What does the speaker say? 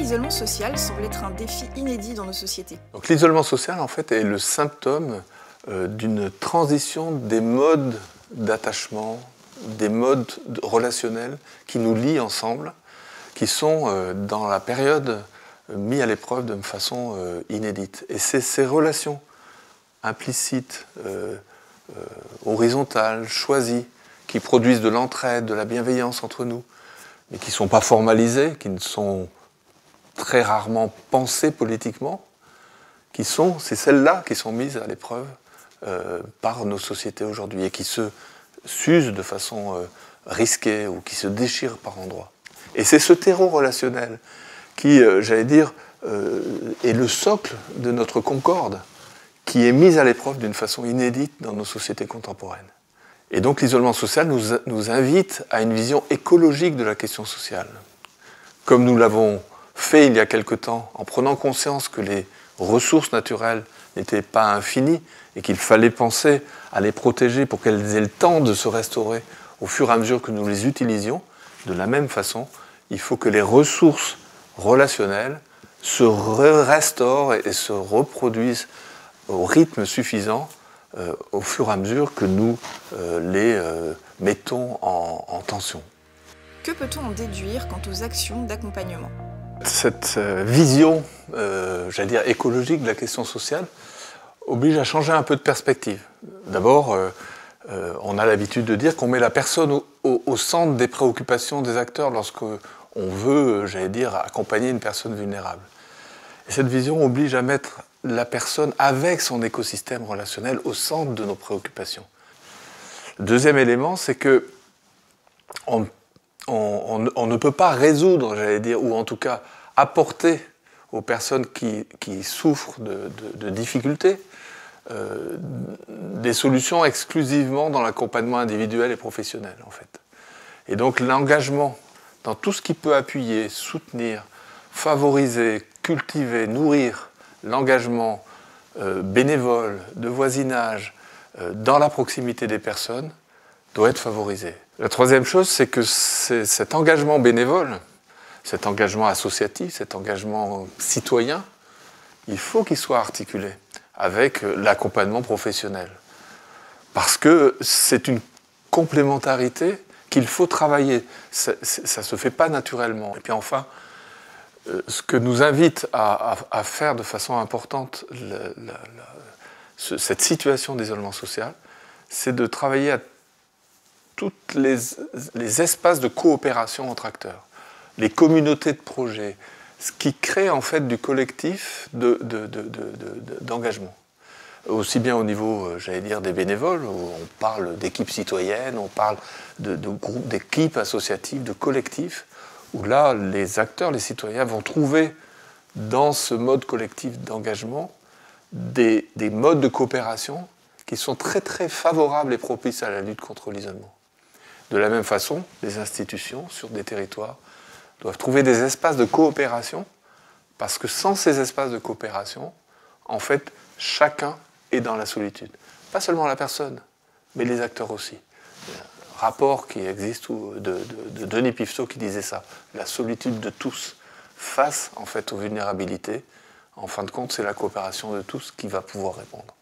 l'isolement social semble être un défi inédit dans nos sociétés. Donc l'isolement social, en fait, est le symptôme d'une transition des modes d'attachement, des modes relationnels qui nous lient ensemble, qui sont dans la période mis à l'épreuve de façon inédite. Et c'est ces relations implicites, horizontales, choisies, qui produisent de l'entraide, de la bienveillance entre nous, mais qui ne sont pas formalisées, qui ne sont très rarement pensées politiquement, c'est celles-là qui sont mises à l'épreuve par nos sociétés aujourd'hui et qui s'usent de façon risquée ou qui se déchirent par endroits. Et c'est ce terreau relationnel qui, j'allais dire, est le socle de notre concorde, qui est mise à l'épreuve d'une façon inédite dans nos sociétés contemporaines. Et donc l'isolement social nous invite à une vision écologique de la question sociale. Comme nous l'avons fait il y a quelque temps, en prenant conscience que les ressources naturelles n'étaient pas infinies et qu'il fallait penser à les protéger pour qu'elles aient le temps de se restaurer au fur et à mesure que nous les utilisions, de la même façon, il faut que les ressources relationnelles se restaurent et se reproduisent au rythme suffisant au fur et à mesure que nous les mettons en tension. Que peut-on en déduire quant aux actions d'accompagnement ? Cette vision, j'allais dire écologique de la question sociale, oblige à changer un peu de perspective. D'abord, on a l'habitude de dire qu'on met la personne au centre des préoccupations des acteurs lorsqu'on veut, j'allais dire, accompagner une personne vulnérable. Et cette vision oblige à mettre la personne avec son écosystème relationnel au centre de nos préoccupations. Le deuxième élément, c'est que on ne peut pas résoudre, j'allais dire, ou en tout cas apporter aux personnes qui souffrent de difficultés des solutions exclusivement dans l'accompagnement individuel et professionnel, en fait. Et donc l'engagement dans tout ce qui peut appuyer, soutenir, favoriser, cultiver, nourrir l'engagement bénévole, de voisinage, dans la proximité des personnes, doit être favorisé. La troisième chose, c'est que cet engagement bénévole, cet engagement associatif, cet engagement citoyen, il faut qu'il soit articulé avec l'accompagnement professionnel. Parce que c'est une complémentarité qu'il faut travailler. Ça ne se fait pas naturellement. Et puis enfin, ce que nous invite à faire de façon importante cette situation d'isolement social, c'est de travailler à tous les espaces de coopération entre acteurs, les communautés de projets, ce qui crée en fait du collectif d'engagement. Aussi bien au niveau, j'allais dire, des bénévoles, où on parle d'équipes citoyennes, on parle de groupes, d'équipes associatives, de collectifs, où là, les acteurs, les citoyens vont trouver dans ce mode collectif d'engagement des modes de coopération qui sont très très favorables et propices à la lutte contre l'isolement. De la même façon, les institutions sur des territoires doivent trouver des espaces de coopération, parce que sans ces espaces de coopération, en fait, chacun est dans la solitude. Pas seulement la personne, mais les acteurs aussi. Il y a un rapport qui existe de Denis Pifteau qui disait ça, la solitude de tous face en fait aux vulnérabilités. En fin de compte, c'est la coopération de tous qui va pouvoir répondre.